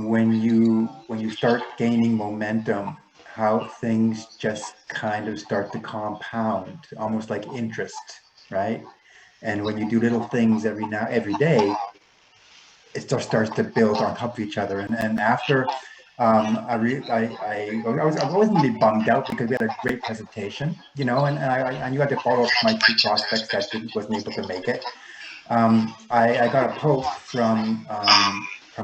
when you start gaining momentum, how things just kind of start to compound, almost like interest, right? And when you do little things every day, it just starts to build on top of each other. And after I wasn't really bummed out because we had a great presentation, and you had to follow up my two prospects that wasn't able to make it. I got a post from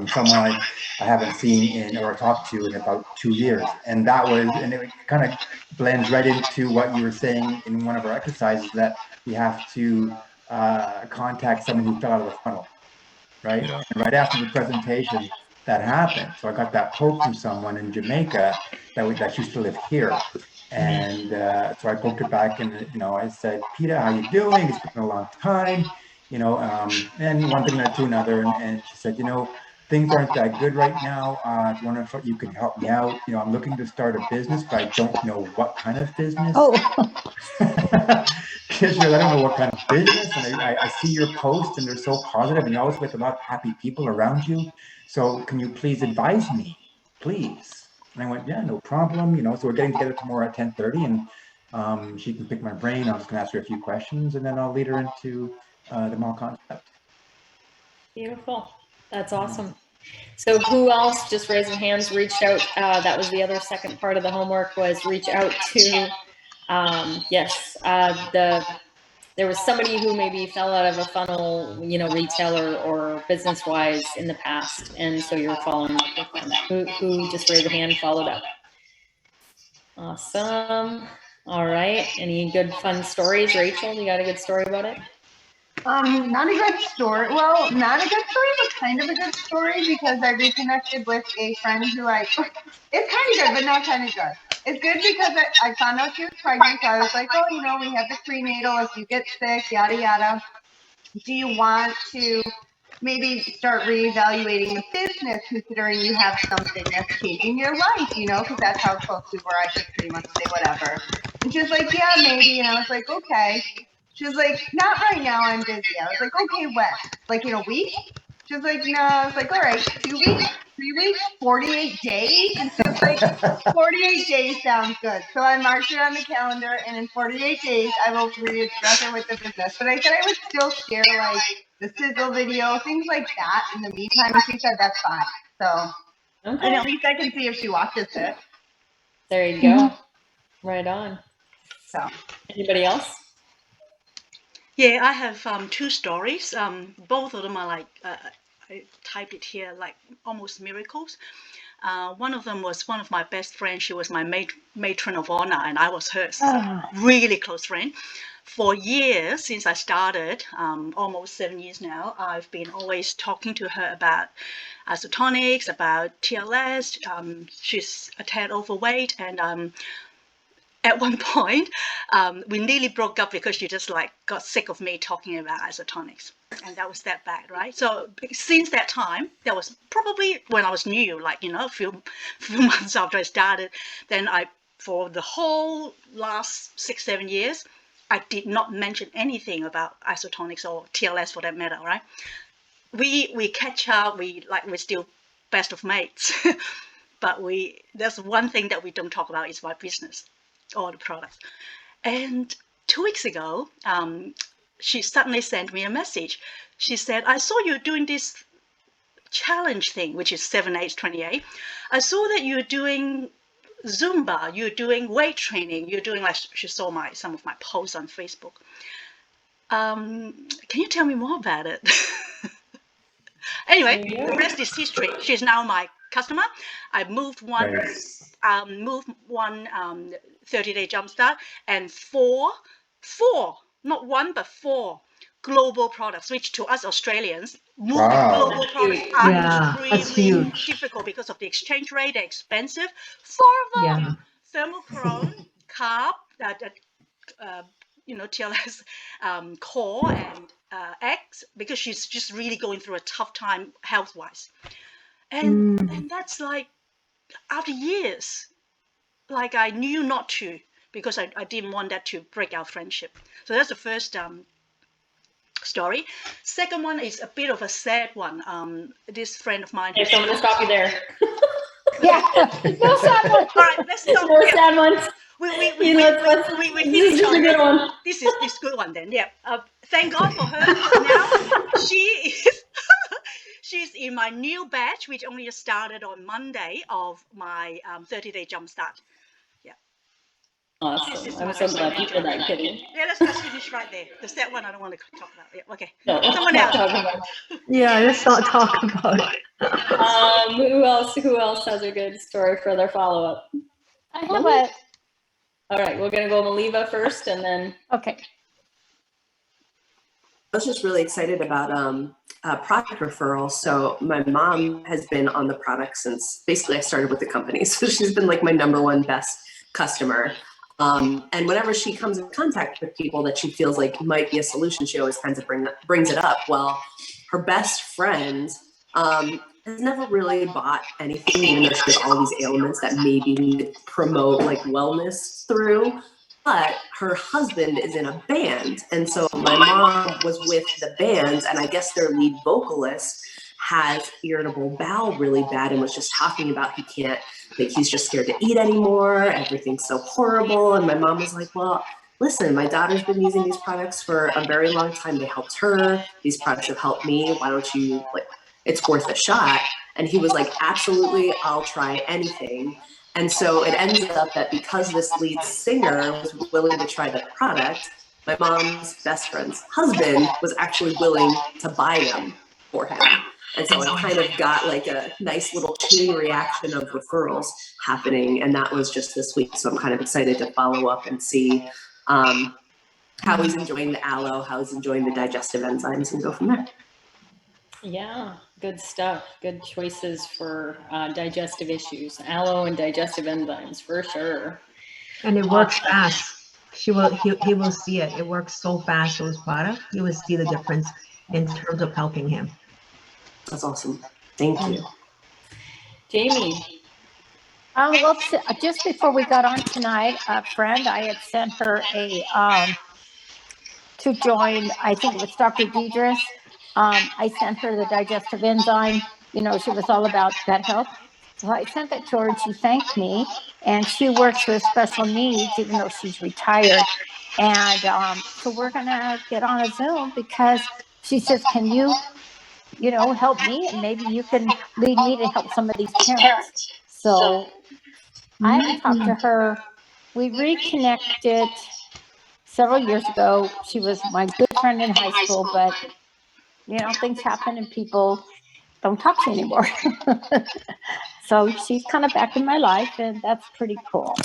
someone I haven't seen in or talked to in about 2 years, and it kind of blends right into what you were saying in one of our exercises, that we have to contact someone who fell out of the funnel, right? Yeah. And right after the presentation, that happened. So I got that poke from someone in Jamaica that used to live here. And so I poked her back, and I said, "Peter, how you doing? It's been a long time." And one thing led to another, and she said, "Things aren't that good right now. I wonder if you could help me out. I'm looking to start a business, but I don't know what kind of business." Oh, She goes, "I don't know what kind of business, and I see your posts, and they're so positive, and you're always with a lot of happy people around you. So can you please advise me, please?" And I went, "Yeah, no problem. So we're getting together tomorrow at 10:30, and she can pick my brain. I'm just going to ask her a few questions, and then I'll lead her into the mall concept." Beautiful. That's awesome. So who else, just raising hands, reached out? That was the other second part of the homework, was reach out to, yes, there was somebody who maybe fell out of a funnel, retailer or business wise in the past. And so you're following up with them. Who just raised a hand, followed up? Awesome. All right. Any good fun stories? Rachel, you got a good story about it? Not a good story. Well, not a good story, but kind of a good story, because I reconnected with a friend who it's kind of good, but not kind of good. It's good because I found out she was pregnant, so I was like, oh, we have the prenatal, if you get sick, yada, yada. Do you want to maybe start reevaluating the business, considering you have something that's changing your life, because that's how close we were. I could pretty much say whatever. And she was like, yeah, maybe. And I was like, okay. She was like, not right now, I'm busy. I was like, okay, when? Like in a week? She was like, no. I was like, all right, 2 weeks, 3 weeks, 48 days? And she was like, 48 days sounds good. So I marked it on the calendar, and in 48 days, I will readdress her with the business. But I said I would still share, like, the sizzle video, things like that in the meantime. And she said that's fine. So, okay. And at least I can see if she watches it. There you go. Right on. So, anybody else? Yeah, I have two stories. Both of them are like, I typed it here, like almost miracles. One of them was one of my best friends. She was my matron of honor, and I was her really close friend. For years, since I started, almost 7 years now, I've been always talking to her about isotonics, about TLS. She's a tad overweight, and at one point, we nearly broke up because she just got sick of me talking about isotonics. And that was that bad, right? So since that time, that was probably when I was new, a few months after I started, then for the whole last 6-7 years, I did not mention anything about isotonics or TLS for that matter, right? We catch up, we're still best of mates. But there's one thing that we don't talk about is my business or the products. And 2 weeks ago, she suddenly sent me a message. She said, I saw you doing this challenge thing, which is 7-8-28. I saw that you're doing Zumba, you're doing weight training, you're doing, she saw some of my posts on Facebook. Can you tell me more about it? Anyway, the rest is history. She's now my customer. I moved one 30-day jumpstart and four, not one, but four global products, which to us Australians, moving global products are extremely difficult because of the exchange rate. They're expensive. 4 of them, thermochrome, carb, TLS core and eggs, because she's just really going through a tough time health-wise. And that's after years, I knew not to, because I didn't want that to break our friendship. So that's the first story. Second one is a bit of a sad one. This friend of mine. Okay, so I'm gonna stop you there. Yeah. No sad one. All right, let's stop. No Yeah. sad ones. We This feel is each a other. good one. This is good one then. Yeah. Thank God for her. Now she is she's in my new batch, which only started on Monday of my 30-day jumpstart. Yeah. This is Awesome. I'm my so glad second you did journey. that, Kitty. Yeah, let's finish right there. The sad one I don't want to talk about. Yeah. Okay. No, let's Someone not else. talk about it. Yeah, let's not talk about it. Who else has a good story for their follow-up? I have a, All right, we're gonna go Maliva first and then okay. I was just really excited about product referrals. So my mom has been on the product since basically I started with the company. So she's been like my number one best customer. And whenever she comes in contact with people that she feels like might be a solution, she always kind of brings it up. Well, her best friend has never really bought anything, even though she has all these ailments that maybe we could promote like wellness through. But her husband is in a band. And so my mom was with the band, and I guess their lead vocalist has irritable bowel really bad and was just talking about he can't, like he's just scared to eat anymore. Everything's so horrible. And my mom was like, well, listen, my daughter's been using these products for a very long time. They helped her. These products have helped me. Why don't you, like, it's worth a shot. And he was like, absolutely, I'll try anything. And so it ends up that because this lead singer was willing to try the product, my mom's best friend's husband was actually willing to buy them for him. And so it kind of got like a nice little chain reaction of referrals happening. And that was just this week. So I'm kind of excited to follow up and see how he's enjoying the aloe, how he's enjoying the digestive enzymes, and go from there. yeah, good stuff. Good choices for digestive issues. Aloe and digestive enzymes for sure. And it works fast. He will see it. It works so fast, those products. You will see the difference in terms of helping him. That's awesome. Thank you. Jamie. Well, just before we got on tonight, a friend, I had sent her to join, I think it was Dr. Deidre's. I sent her the digestive enzyme. You know, she was all about gut health. So I sent that to her and she thanked me. And she works with special needs, even though she's retired. And so we're going to get on a Zoom because she says, can you help me? And maybe you can lead me to help some of these parents. So I haven't talked to her. We reconnected several years ago. She was my good friend in high school, but things happen and people don't talk to you anymore. So she's kind of back in my life, and that's pretty cool.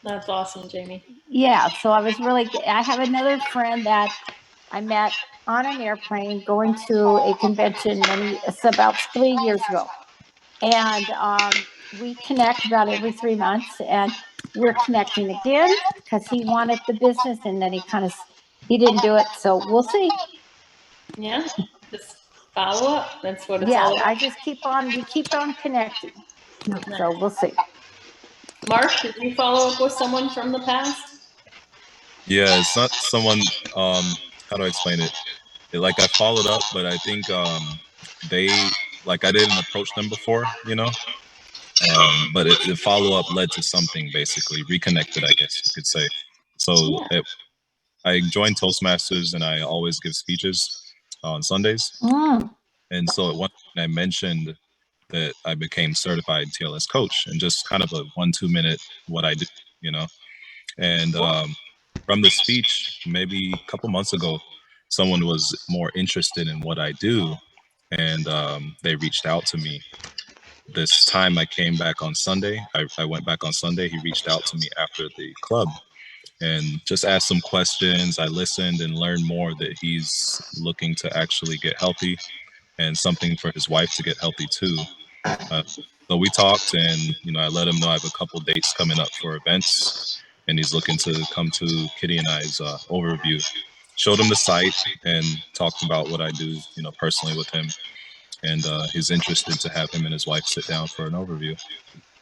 That's awesome, Jamie. Yeah, so I have another friend that I met on an airplane going to a convention it's about 3 years ago. And we connect about every 3 months, and we're connecting again because he wanted the business and then he didn't do it. So we'll see. Yeah, just follow up. That's what it's all about. I just we keep on connecting. So we'll see. Mark, did you follow up with someone from the past? Yeah, it's not someone, how do I explain it? Like I followed up, but I think I didn't approach them before, but the follow-up led to something, basically reconnected, I guess you could say. So I joined Toastmasters and I always give speeches on Sundays. And so at one point I mentioned that I became certified TLS coach, and just kind of a 1-2 minute what I do, and from the speech, maybe a couple months ago, someone was more interested in what I do, and they reached out to me. This time I came back on Sunday. I went back on Sunday. He reached out to me after the club and just asked some questions. I listened and learned more that he's looking to actually get healthy, and something for his wife to get healthy too. So we talked, and I let him know I have a couple dates coming up for events, and he's looking to come to Kitty and I's overview. Showed him the site and talked about what I do, personally with him, and he's interested to have him and his wife sit down for an overview.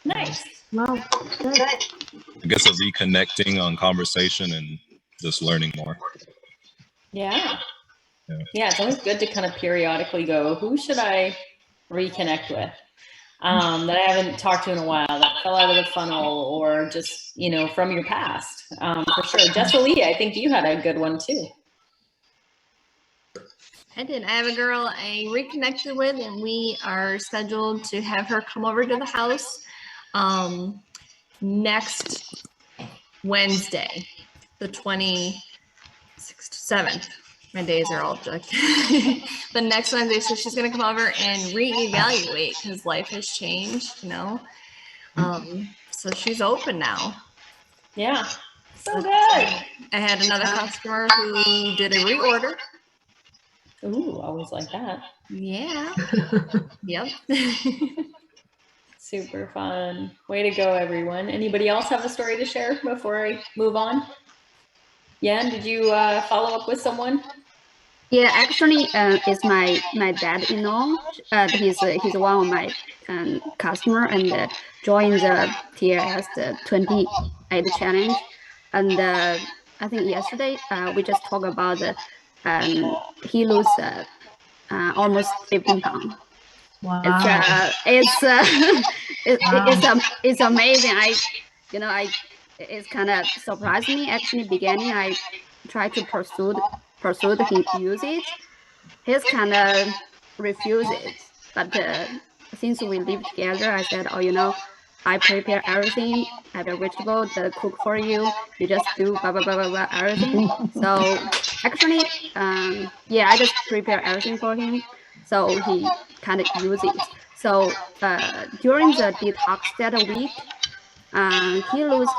Nice. Well, good. I guess a reconnecting on conversation and just learning more. Yeah. Yeah, it's always good to kind of periodically go, who should I reconnect with that I haven't talked to in a while, that fell out of the funnel, or just, you know, from your past, for sure. Jessalee, I think you had a good one too. I did. I have a girl I reconnected with, and we are scheduled to have her come over to the house next Wednesday, the 27th. My days are all jacked. The next Wednesday, so she's gonna come over and reevaluate because life has changed, you know. So she's open now. Yeah, so good. I had another customer who did a reorder. Ooh, always like that. Yeah. Yep. Super fun. Way to go, everyone. Anybody else have a story to share before I move on? Yan, did you follow up with someone? Yeah, actually, it's my dad-in-law. He's one of my customer and joined the TLS the 28 challenge. And I think yesterday we just talked about he lose almost 15 pounds. Wow. It's amazing. It's kind of surprised me. Actually, beginning I tried to pursue his usage. He's kind of refuses. But since we live together, I said, oh, you know, I prepare everything. I have a vegetable to cook for you. You just do blah blah blah blah, blah everything. So actually, yeah, I just prepare everything for him. So he kind of uses it. So during the detox that week, he lose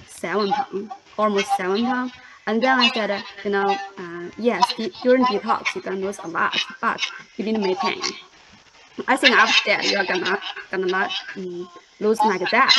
7 pounds, almost 7 pounds. And then I said, you know, yes, during detox you can lose a lot, but you need to maintain. I think after that you're gonna not lose like that.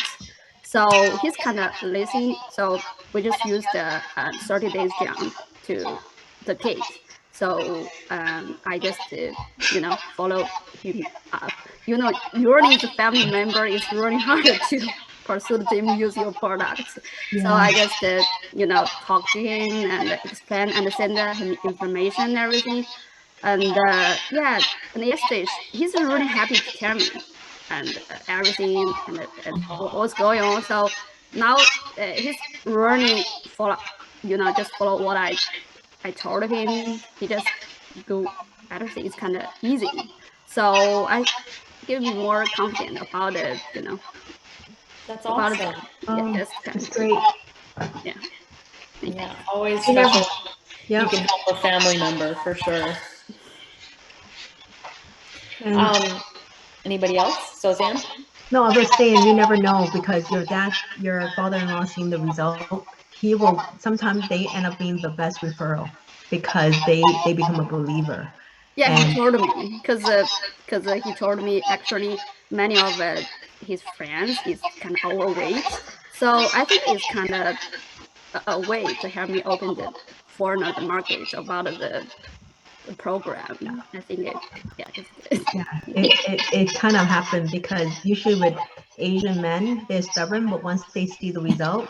So he's kind of listening. So we just use the 30 days jump to the kids. So I just you know, follow him up. You know, learning as a family member is really hard to pursue them use your products. Yeah. So I just you know, talk to him and explain, understand him information and everything. And yeah, and yesterday he's really happy to tell me and everything and what's going on. So now he's learning follow, you know, just follow what I told him. He just do everything. It's kind of easy. So I give me more confident about it, you know. That's awesome. Yeah, that's great. Yeah. Yeah, always special. Yeah. You can help a family member for sure. And Anybody else? Suzanne? no, I was saying you never know, because your father-in-law seeing the result, he will sometimes they end up being the best referral because they become a believer. Yeah, And he told me because he told me actually many of his friends is kind of overweight. So I think it's kind of a way to help me open the foreigner the market about the program. I think it kind of happened because usually with Asian men, they're stubborn, but once they see the result,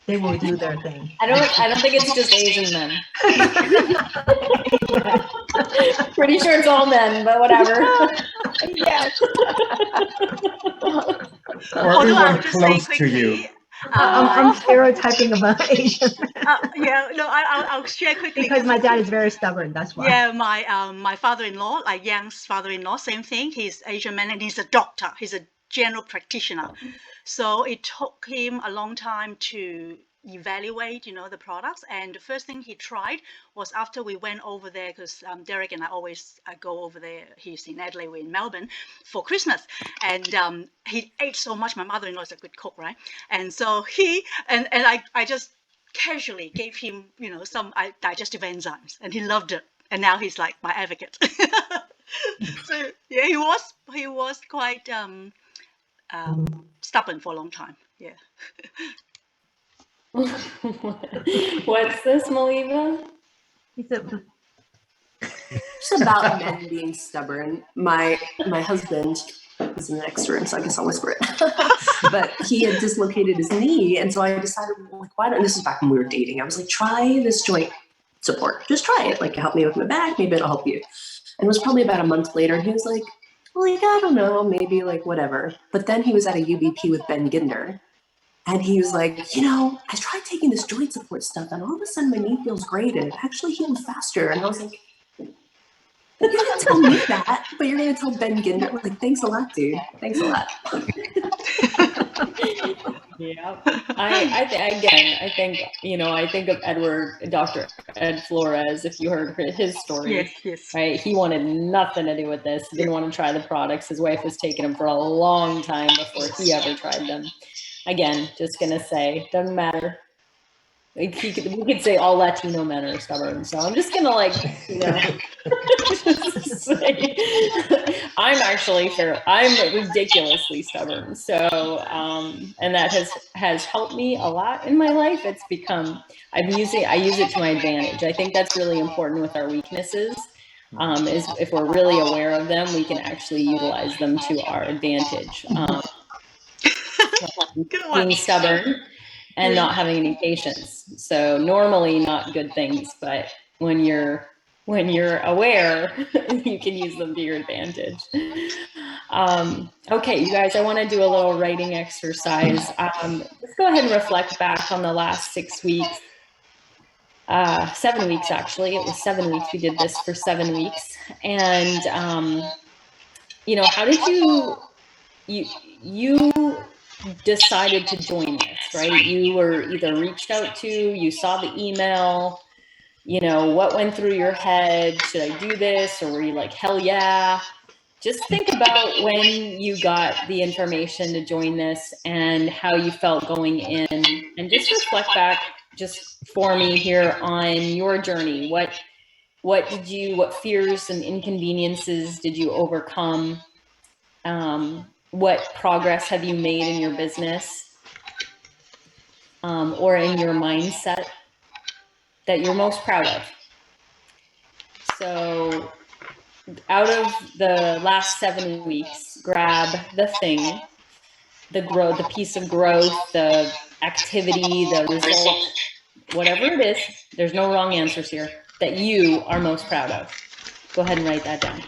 they will do their thing. I don't think it's just Asian men. Pretty sure it's all men, but whatever. Yeah. Or everyone close to you. I'm stereotyping about Asian. Yeah, no, I'll share quickly because my dad is very stubborn. That's why. Yeah, my father-in-law, like Yang's father-in-law, same thing. He's Asian man and he's a doctor. He's a general practitioner. So it took him a long time to evaluate, you know, the products. And the first thing he tried was after we went over there, because Derek and I always go over there. He's in Adelaide, we're in Melbourne for Christmas. And he ate so much. My mother-in-law is a good cook, right? And so I just casually gave him, you know, some digestive enzymes, and he loved it. And now he's like my advocate. So yeah, he was quite stubborn for a long time. Yeah. What's this, Maliva? It's about men being stubborn. My husband is in the next room, so I guess I'll whisper it. But he had dislocated his knee, and so I decided, well, like, why don't? This is back when we were dating. I was like, try this joint support. Just try it. Like, help me with my back. Maybe it'll help you. And it was probably about a month later. He was like, I don't know, maybe like whatever. But then he was at a UBP with Ben Ginder. And he was like, I tried taking this joint support stuff and all of a sudden my knee feels great and it actually healed faster. And I was like, you're going to tell me that, but you're going to tell Ben Ginder. Like, thanks a lot, dude. Thanks a lot. Yeah. I think, I think of Dr. Ed Flores, if you heard his story. Yes. Right? He wanted nothing to do with this. Didn't want to try the products. His wife was taking them for a long time before he ever tried them. Again, just going to say, doesn't matter. We could say all Latino men are stubborn. So I'm just going to just say, I'm ridiculously stubborn. So, and that has helped me a lot in my life. It's become, I use it to my advantage. I think that's really important with our weaknesses. Is if we're really aware of them, we can actually utilize them to our advantage. Being stubborn and not having any patience. So normally not good things, but when you're aware, you can use them to your advantage. Okay, you guys, I want to do a little writing exercise. Let's go ahead and reflect back on the last 6 weeks. 7 weeks, actually. It was 7 weeks. We did this for 7 weeks. And, how did you decided to join this, right? You were either reached out to, you saw the email, what went through your head? Should I do this? Or were you like, hell yeah? Just think about when you got the information to join this and how you felt going in, and just reflect back just for me here on your journey. What fears and inconveniences did you overcome? What progress have you made in your business or in your mindset that you're most proud of? So out of the last 7 weeks, grab the thing, the piece of growth, the activity, the result, whatever it is. There's no wrong answers here that you are most proud of. Go ahead and write that down.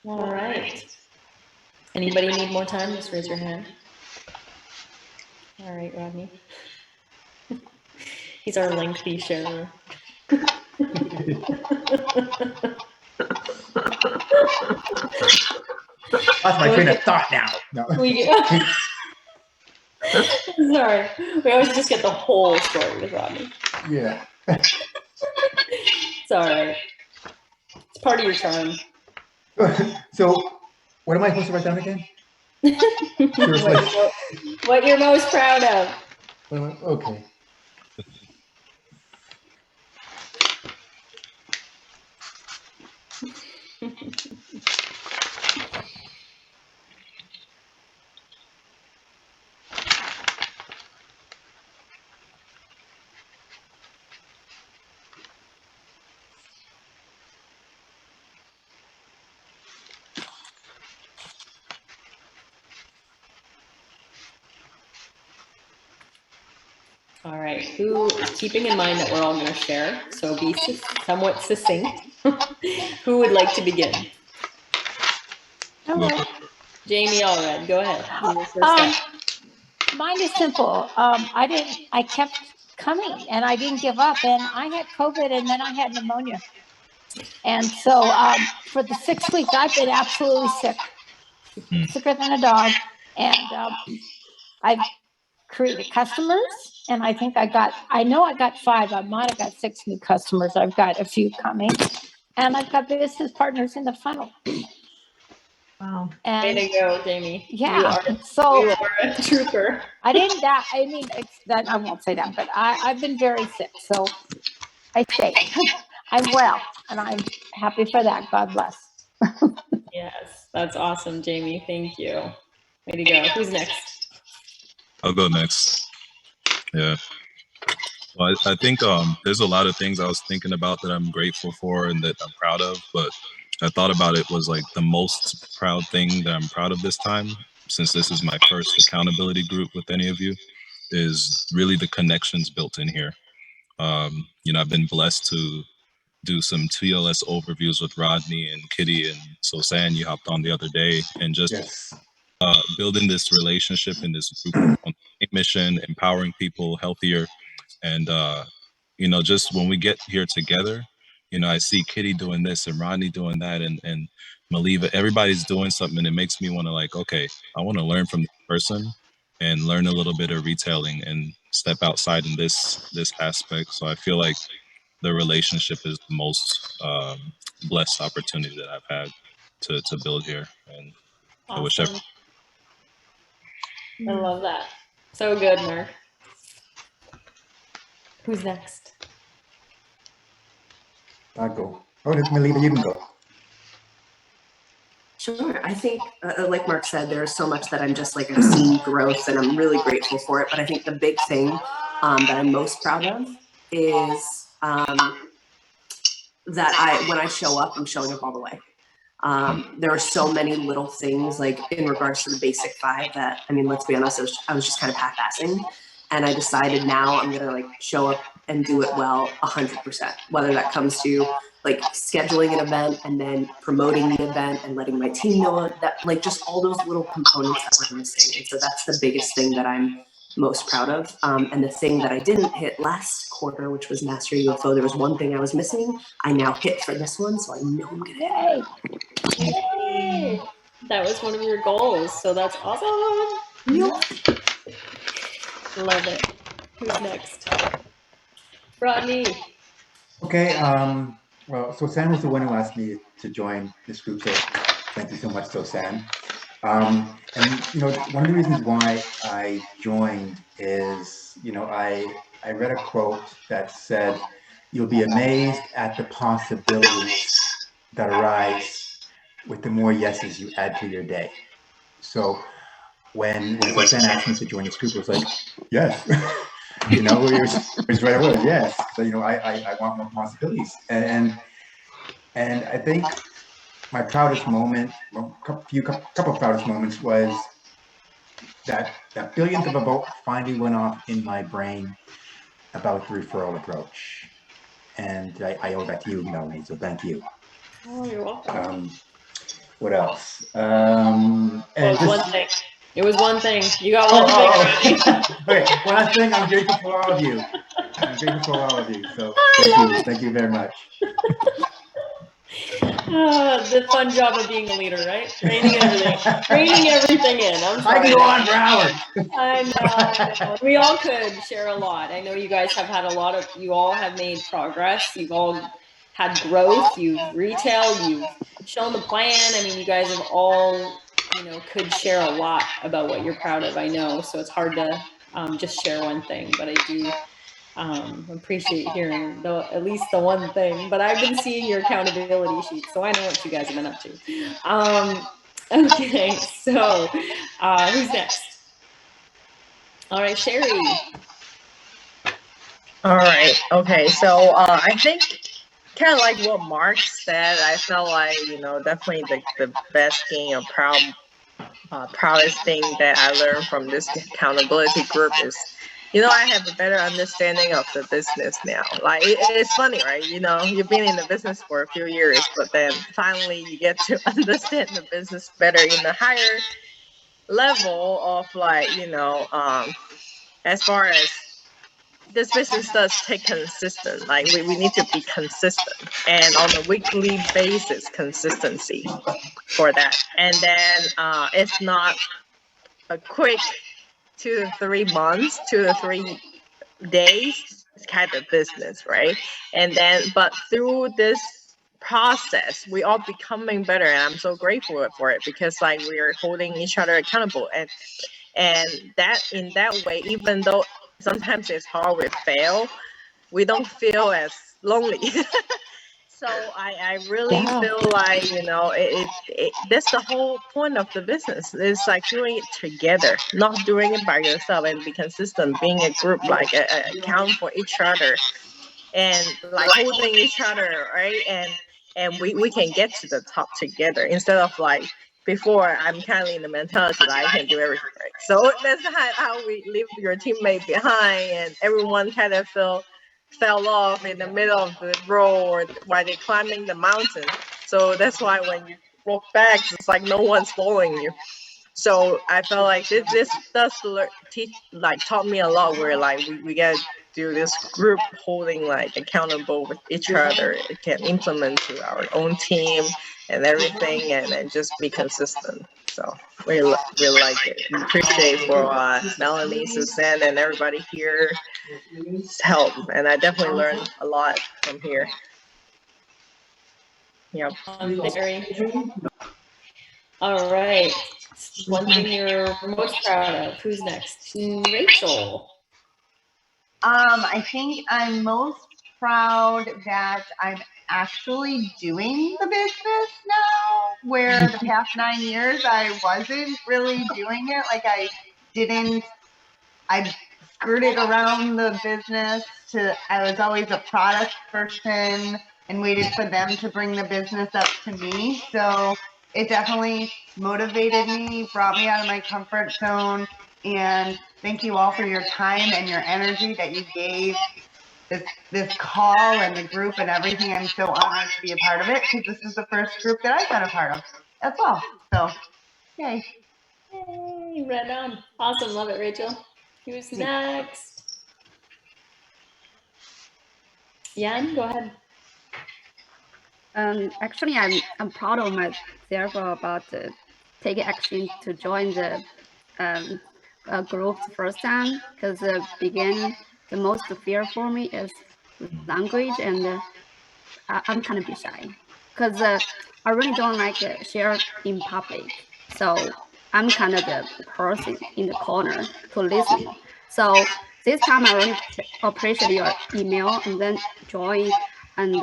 All right. Anybody need more time? Just raise your hand. All right, Rodney. He's our lengthy sharer. That's my train of thought now. No. Sorry. We always just get the whole story with Rodney. Yeah. It's all right. It's part of your charm. So, what am I supposed to write down again? What you're most proud of. Okay. All right. Keeping in mind that we're all going to share, so be somewhat succinct. Who would like to begin? All right. Jamie Allred, go ahead. You were first up. Mine is simple. I kept coming and I didn't give up, and I had COVID and then I had pneumonia. And so for the 6 weeks, I've been absolutely sick, sicker than a dog. And I've created customers, and I think I got 5. I might have got 6 new customers. I've got a few coming, and I've got business partners in the funnel. Wow. And way to go, Jamie. yeah, You are a trooper. I didn't die. I mean, it's that I won't say that, but I've been very sick, so I say I'm well, and I'm happy for that. God bless. Yes, that's awesome, Jamie. Thank you. Way to go. Who's next? I'll go next. Yeah. Well, I think there's a lot of things I was thinking about that I'm grateful for and that I'm proud of, but I thought about it was like the most proud thing that I'm proud of this time, since this is my first accountability group with any of you, is really the connections built in here. I've been blessed to do some TLS overviews with Rodney and Kitty, and so San, you hopped on the other day, and just Yes. building this relationship in this group on the mission, empowering people healthier. And just when we get here together, I see Kitty doing this and Rodney doing that, and Maliva, everybody's doing something, and it makes me want to like, okay, I want to learn from this person and learn a little bit of retailing and step outside in this aspect. So I feel like the relationship is the most blessed opportunity that I've had to build here, and I wish Awesome. I love that. So good, Mark. Who's next? I'll go. Oh, Maliva, you can go. Sure. I think, like Mark said, there's so much that I'm just like, I've seen growth and I'm really grateful for it. But I think the big thing that I'm most proud of is that when I show up, I'm showing up all the way. There are so many little things like in regards to the basic 5 that, I mean, let's be honest, I was just kind of half-assing. And I decided now I'm going to like show up and do it well 100%, whether that comes to like scheduling an event and then promoting the event and letting my team know that, like just all those little components that we're missing. And so that's the biggest thing that I'm most proud of. And the thing that I didn't hit last quarter, which was Master UFO, there was one thing I was missing. I now hit for this one, so I know I'm going to hit it. Yay! That was one of your goals, so that's awesome. Yep. Love it. Who's next? Rodney. Okay. Well, Sosan was the one who asked me to join this group, so thank you so much, Sosan. And one of the reasons why I joined is, I read a quote that said, "You'll be amazed at the possibilities that arise with the more yeses you add to your day." So when Sosan asked me to join this group, it was like, yes. It was right away, yes. So, I want more possibilities. And I think my proudest moment, couple of proudest moments was that billionth of a bolt finally went off in my brain about the referral approach. And I owe that to you, Melanie, so thank you. Oh, you're welcome. What else? One thing. It was one thing. You got one thing. Okay, last thing, I'm grateful for all of you. So thank you very much. The fun job of being a leader, right? Reining everything in. I can go on for hours. I know. We all could share a lot. I know you guys have had you all have made progress. You've all had growth. You've retailed. You've shown the plan. I mean, you guys have all, could share a lot about what you're proud of. I know. So it's hard to just share one thing, but I do appreciate hearing at least the one thing. But I've been seeing your accountability sheet, so I know what you guys have been up to. Okay, so who's next? All right, Sherry. All right. Okay. So I think kind of like what Mark said, I felt like, definitely the best thing or proudest thing that I learned from this accountability group is I have a better understanding of the business now. Like it's funny, right? You've been in the business for a few years, but then finally you get to understand the business better in a higher level of like, as far as this business does take consistent, like we need to be consistent and on a weekly basis consistency for that. And then it's not a quick 2 to 3 months, 2 to 3 days kind of business, right? And then, but through this process, we all becoming better, and I'm so grateful for it because like we are holding each other accountable, and that in that way, even though sometimes it's hard, we fail, we don't feel as lonely. So I really feel like, that's the whole point of the business. It's like doing it together, not doing it by yourself, and be consistent, being a group, like account for each other and like holding each other, right? And we can get to the top together instead of like before. I'm kind of in the mentality that I can do everything, right? So that's how we leave your teammate behind, and everyone kind of fell off in the middle of the road while they're climbing the mountain. So that's why when you look back, it's like no one's following you. So I felt like this does taught me a lot, where like we gotta do this group holding like accountable with each other. It can implement to our own team and everything, and just be consistent. So we like it. We appreciate for Melanie, Suzanne, and everybody here help, and I definitely learned a lot from here. Yep. All right. One thing you're most proud of. Who's next? Rachel. I think I'm most proud that I'm actually doing the business now, where the past 9 years I wasn't really doing it. Like I skirted around the business I was always a product person and waited for them to bring the business up to me. So it definitely motivated me, brought me out of my comfort zone. And thank you all for your time and your energy that you gave this call and the group and everything. I'm so honored to be a part of it because this is the first group that I've been a part of. That's all. So, yay. Yay, right on. Awesome. Love it, Rachel. Who's next? Yan, go ahead. Actually, I'm proud of myself about taking action to join the group the first time, because the most fear for me is language, and I'm kind of shy because I really don't like share in public. So I'm kind of the person in the corner to listen. So this time I really appreciate your email and then join, and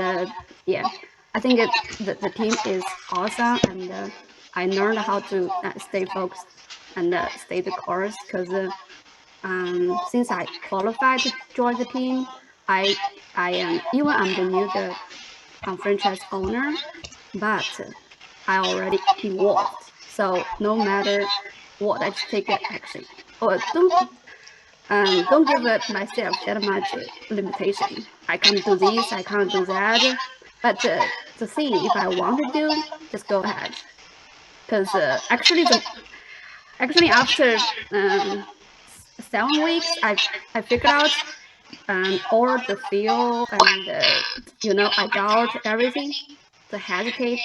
yeah, I think the team is awesome, and I learned how to stay focused and stay the course, because since I qualified to join the team, I am, even I'm the new franchise owner, but I already involved. So no matter what, I just take action. Or don't give myself that much limitation. I can't do this, I can't do that. But the thing, if I want to do, just go ahead. Because actually after 7 weeks, I figured out all the feel and I doubt everything, to hesitate,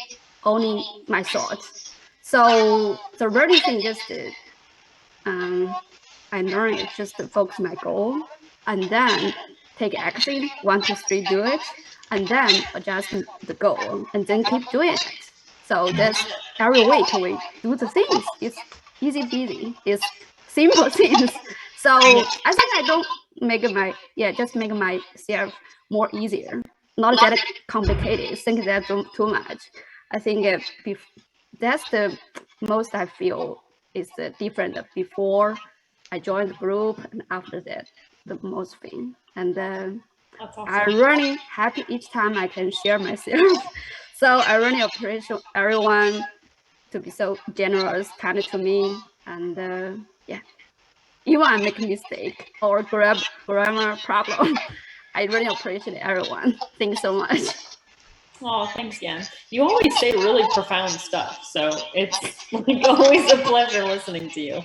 owning my thoughts. So the really thing just I learned is just to focus my goal and then take action. 1, 2, 3, do it, and then adjust the goal and then keep doing it. So that's every week we do the things. It's easy peasy. It's simple things. So I think I don't make just make myself more easier, not that complicated. Think that too much. I think that's the most I feel is the different before I joined the group and after that the most thing. And awesome. I'm really happy each time I can share myself. So I really appreciate everyone to be so generous, kind to me, and yeah. you want to make a mistake or grammar problem. I really appreciate everyone. Thanks so much. Oh, thanks, Yan. You always say really profound stuff, so it's like always a pleasure listening to you.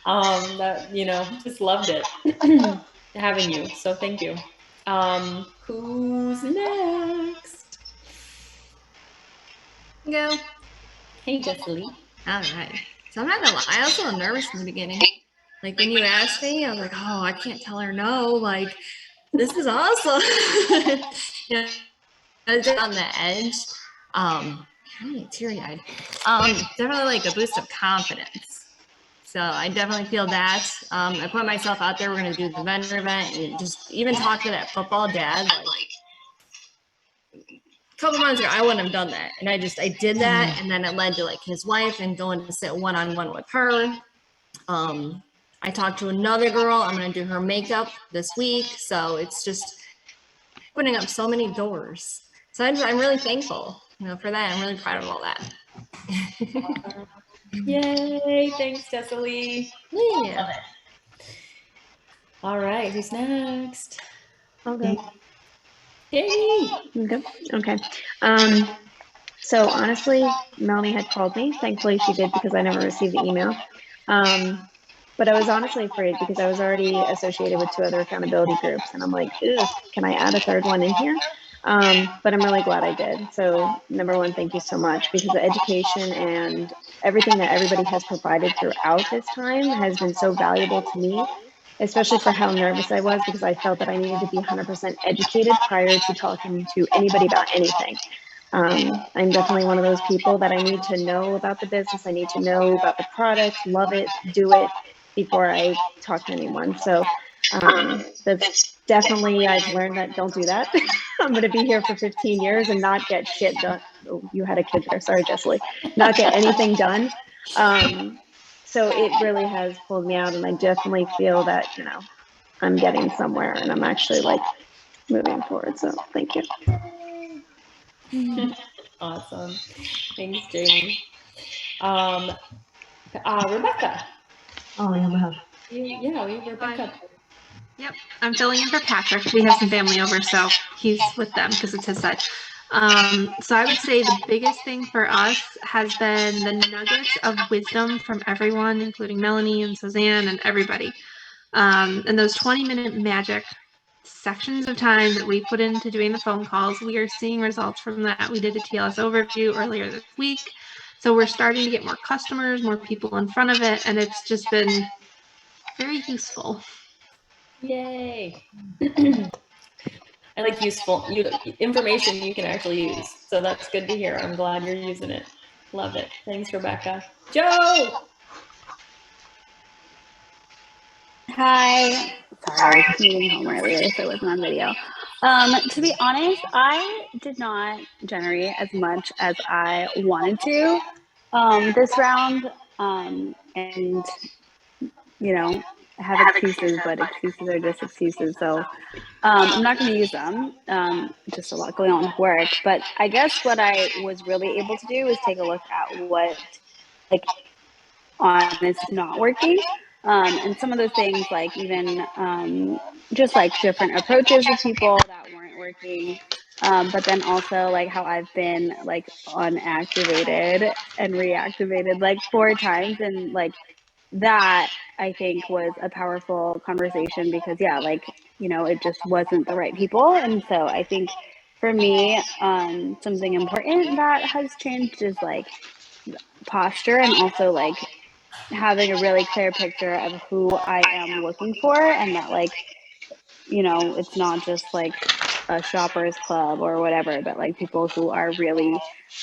That just loved it having you. So thank you. Who's next? Go. Hey, Jessie. All right. So I'm not gonna lie, I was a little nervous in the beginning. Like when you asked me, I was like, oh, I can't tell her no. Like, this is awesome. You know, I was on the edge. I'm really teary-eyed. Definitely like a boost of confidence. So I definitely feel that. I put myself out there. We're gonna do the vendor event and just even talk to that football dad. Like a couple months ago, I wouldn't have done that, and I did that, and then it led to like his wife and going to sit one-on-one with her. I talked to another girl. I'm gonna do her makeup this week, so it's just opening up so many doors. So I'm really thankful, for that. I'm really proud of all that. Yay! Thanks, Jessie. Yeah. All right, who's next? Okay. Yay! Okay. So honestly, Melanie had called me. Thankfully, she did because I never received the email. But I was honestly afraid because I was already associated with 2 other accountability groups, and I'm like, can I add a 3rd one in here? But I'm really glad I did. So number one, thank you so much, because the education and everything that everybody has provided throughout this time has been so valuable to me, especially for how nervous I was, because I felt that I needed to be 100% educated prior to talking to anybody about anything. I'm definitely one of those people that I need to know about the business. I need to know about the product, love it, do it before I talk to anyone. So that's definitely, I've learned that don't do that. I'm going to be here for 15 years and not get shit done. Oh, you had a kid there. Sorry, Jessie. Not get anything done. So it really has pulled me out, and I definitely feel that, I'm getting somewhere and I'm actually like moving forward. So thank you. Awesome. Thanks, Jamie. Rebecca. Oh, yeah. We have Rebecca. Yep, I'm filling in for Patrick. We have some family over, so he's with them because it's his side. So I would say the biggest thing for us has been the nuggets of wisdom from everyone, including Melanie and Suzanne and everybody. And those 20-minute magic sections of time that we put into doing the phone calls, we are seeing results from that. We did a TLS overview earlier this week. So we're starting to get more customers, more people in front of it, and it's just been very useful. Yay. I like useful information you can actually use. So that's good to hear. I'm glad you're using it. Love it. Thanks, Rebecca. Joe! Hi. Sorry, I was moving home earlier, so it wasn't on video. To be honest, I did not generate as much as I wanted to this round. And, I have excuses, but excuses are just excuses. So I'm not going to use them. Just a lot going on with work. But I guess what I was really able to do is take a look at what, is not working. And some of those things, like even just like different approaches with people that weren't working. But then also like how I've been like unactivated and reactivated like 4 times, and like that I think was a powerful conversation because it just wasn't the right people. And so I think for me, something important that has changed is like posture, and also like having a really clear picture of who I am looking for, and that it's not just like a shoppers club or whatever, but like people who are really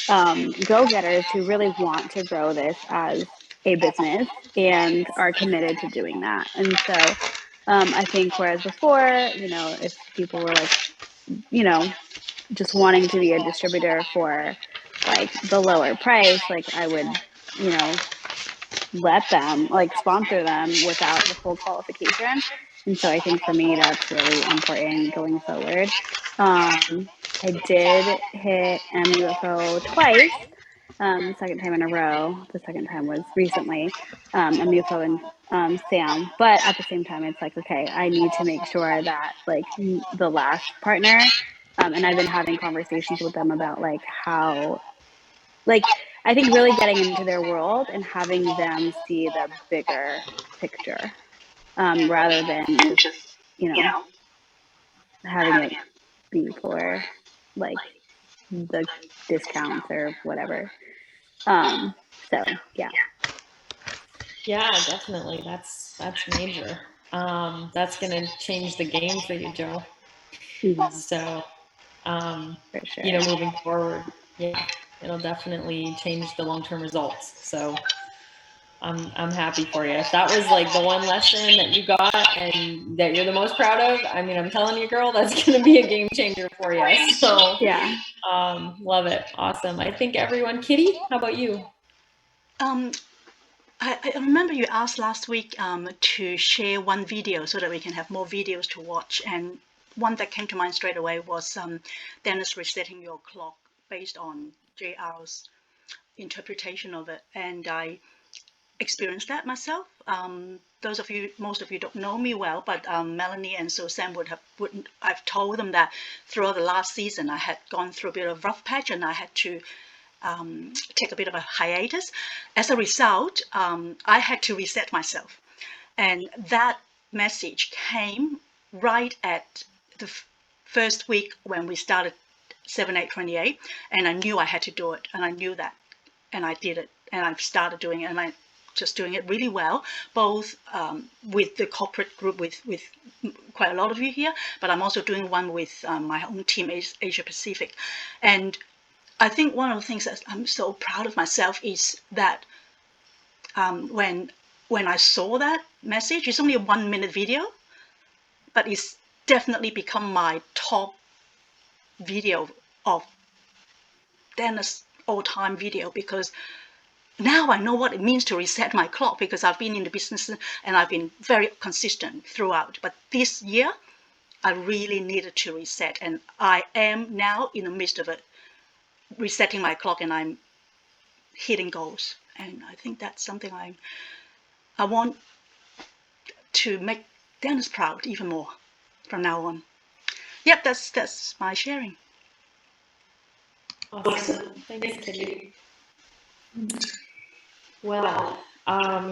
go-getters who really want to grow this as a business and are committed to doing that. And so I think whereas before, if people were like, just wanting to be a distributor for like the lower price, like I would, let them like sponsor them without the full qualification. And so I think for me, that's really important going forward. I did hit MUFO twice, the second time in a row. The second time was recently, MUFO in Sam, but at the same time, it's like, okay, I need to make sure that like the last partner, and I've been having conversations with them about like how, like, I think really getting into their world and having them see the bigger picture, rather than just, you know, having it be for like the discounts or whatever. So yeah. Yeah, definitely. That's major. That's gonna change the game for you, Joe. So, for sure. you know, moving forward, yeah, it'll definitely change the long-term results. So I'm happy for you. If that was like the one lesson that you got and that you're the most proud of, I mean, I'm telling you, girl, that's gonna be a game changer for you. So yeah, love it. Awesome. I think everyone, Kitty, how about you? I remember you asked last week to share one video so that we can have more videos to watch. And one that came to mind straight away was Dennis resetting your clock based on JR's interpretation of it. And I experienced that myself. Most of you don't know me well, but Melanie and so Sam I've told them that throughout the last season I had gone through a bit of rough patch and I had to take a bit of a hiatus. As a result, I had to reset myself. And that message came right at the first week when we started 7/8/28, and I knew I had to do it, and I knew that, and I did it, and I started doing it, and I just doing it really well, both with the corporate group with quite a lot of you here, but I'm also doing one with my own team, Asia Pacific. And I think one of the things that I'm so proud of myself is that when I saw that message, it's only a 1-minute video, but it's definitely become my top video of Dennis all-time video, because now I know what it means to reset my clock, because I've been in the business and I've been very consistent throughout. But this year, I really needed to reset, and I am now in the midst of it, resetting my clock, and I'm hitting goals. And I think that's something I want to make Dennis proud even more from now on. Yep, that's my sharing. Awesome. Thanks, Kitty. Well,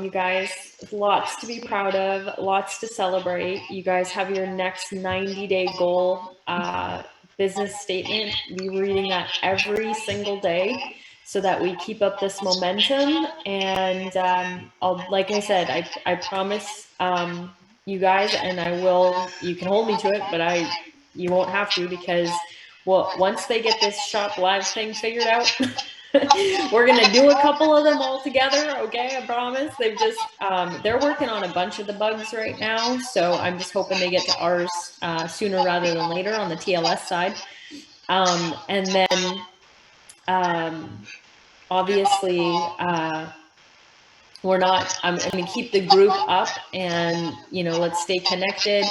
you guys, lots to be proud of, lots to celebrate. You guys have your next 90-day goal business statement. Be reading that every single day so that we keep up this momentum. And like I said, I promise you guys, and I will, you can hold me to it, but you won't have to, because well, once they get this shop live thing figured out, we're gonna do a couple of them all together, okay? I promise. They've just they're working on a bunch of the bugs right now, so I'm just hoping they get to ours sooner rather than later on the TLS side. And then obviously I'm gonna keep the group up, and you know, let's stay connected.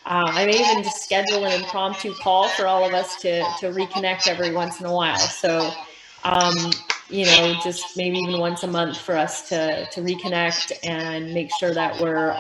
I may even just schedule an impromptu call for all of us to reconnect every once in a while. So, you know, just maybe even once a month for us to reconnect and make sure that we're